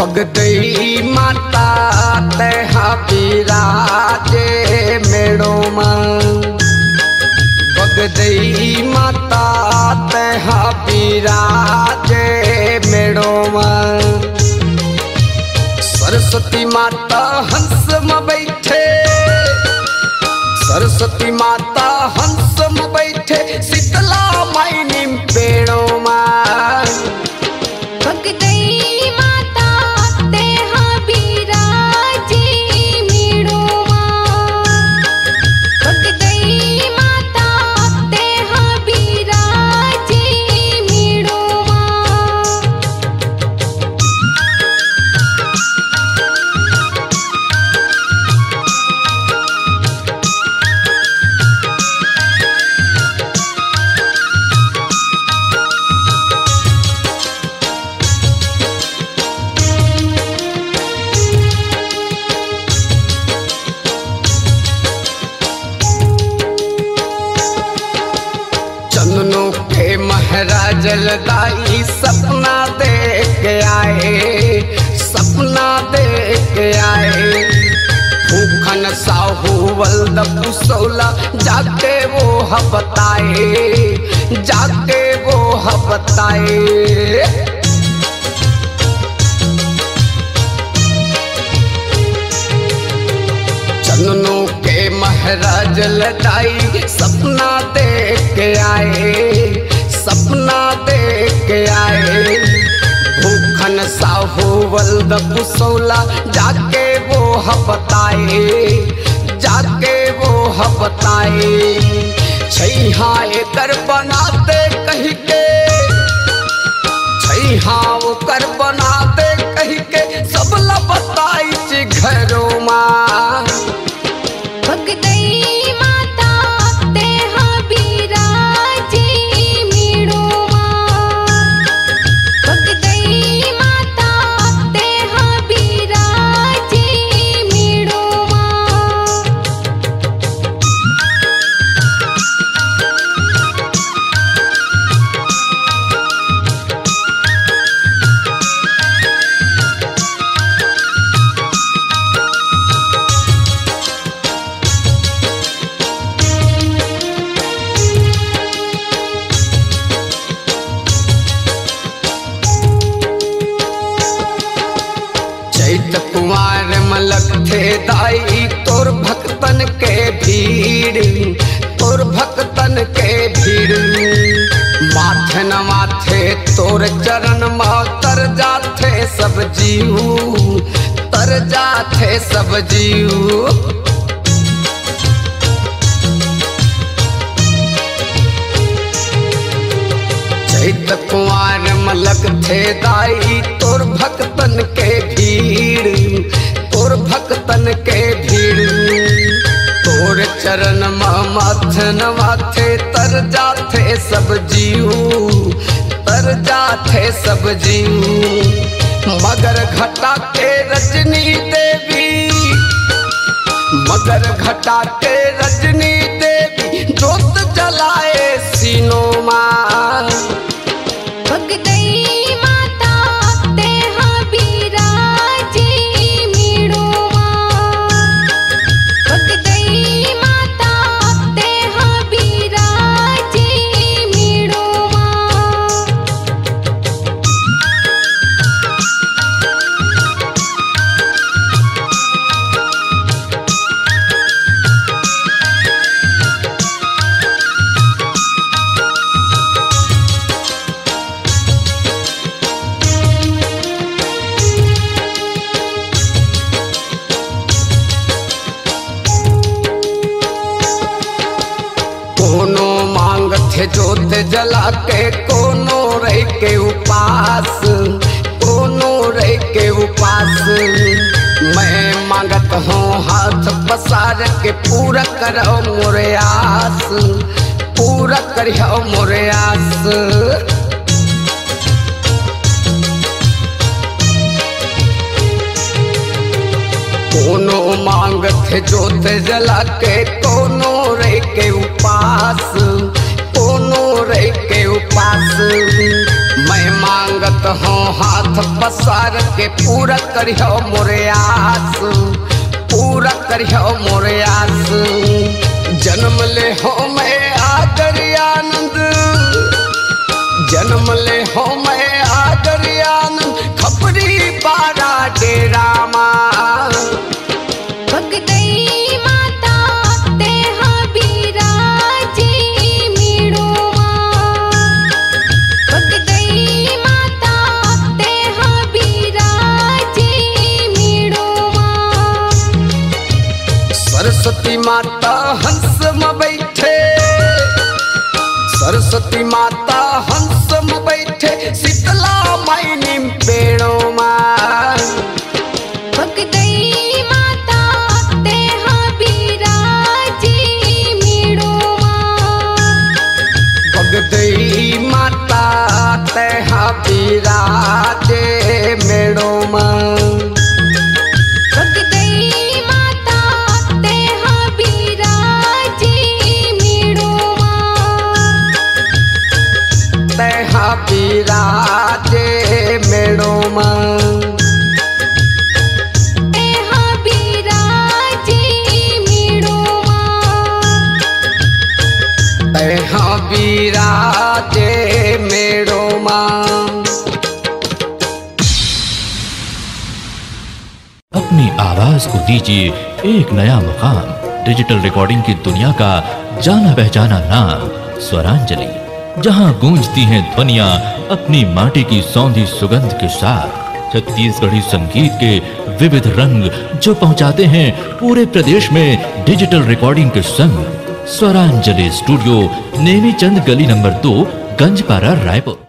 भगदई माता तेहा बिराजे मेड़ो मां। भगदई माता तेहा बिराजे मेड़ो मां। सरस्वती माता हंस में बैठे, सरस्वती माता हंस में बैठे, शीतला माई निम पेड़ो मां। भगदई माता तेहा बिराजे मेड़ो मां। भगदई माता तेहा बिराजे मेड़ो मां। चंदनों के महाराज लदाई सपना देख आए, सपना देख आए। भूखन साहू वल्द पुसौला जाके वो बताए, जाके वो बताए। चंदनों के महाराज लदाई सपना देख आए, सपना देख आए। भूखन साहू वल्द पुसौला जाके वो बताए, जाके वो बताए। छैहा एकर बनाते कही के, छैहा ओकर बनाते कही के, सबला बताई घरों मां। भगदई माता तेहा बिराजे मेड़ो मां। भगदई माता तेहा बिराजे मेड़ो मां। चैत कुमार मलक थे दाई तोर भक्तन के भीड़, तोर भक्तन के भीड़। माथे न माथे तोर चरण माँ तर जाथे सब जीव, तर जाथे सब जीव। चैत कुमार मलक थे दाई तोर भक्तन के भीड़, तोर भक्तन के भीड़। तोर चरण माथे न माथे तर जाथे सब जीव, तर जाथे सब जीव। मगर घटा के रजनी देवी, मगर घटा के रजनी देवी, जोत जलाए सीनों मां। भगदई माता तेहा बिराजे मेड़ो मां। भगदई माता तेहा बिराजे मेड़ो मां। कोनो मांग थे जोत जला के, कोनो रह के उपास, कोनो रह के उपास। मैं मांगत हूँ हाथ पसार के, पूरा करो मोरे आस, पूरा करियो मोरे आस। कोनो मांग थे जोत जला के, कोनो रह के उपास, कोनो रह के उपास। मैं मांगत हूँ हाथ हाथ पसार के पूरा करियो मोरे आस, पूरा करियो मोरे आस। जन्म ले हो मैं आदर्यानंद, जन्म ले हो मैं आदर्यानंद, खपरी पारा डेरा मां। भगदई माता तेहा बिराजे मेड़ो मां, भगदई माता तेहा बिराजे मेड़ो मां। सरस्वती माता हंस में बैठे, सरस्वती माता हंस में बैठे, शीतला माई नीम पेड़ों मां। भगदई माता तेहा बिराजे मेड़ो मां, भगदई माता तेहा बिराजे मेड़ो मां। भगदई माता तेहा बिराजे मेड़ो मां, तेहा बिराजे मेड़ो मां। तेहा बिराजे मेड़ो मां। तेहा बिराजे मेड़ो मां। अपनी आवाज को दीजिए एक नया मुकाम। डिजिटल रिकॉर्डिंग की दुनिया का जाना पहचाना नाम स्वरांजलि, जहां गूंजती हैं ध्वनियां अपनी माटी की सौंधी सुगंध के साथ। छत्तीसगढ़ी संगीत के विविध रंग जो पहुंचाते हैं पूरे प्रदेश में डिजिटल रिकॉर्डिंग के संग। स्वरांजलि स्टूडियो, नेमीचंद गली नंबर 2, गंजपारा, रायपुर।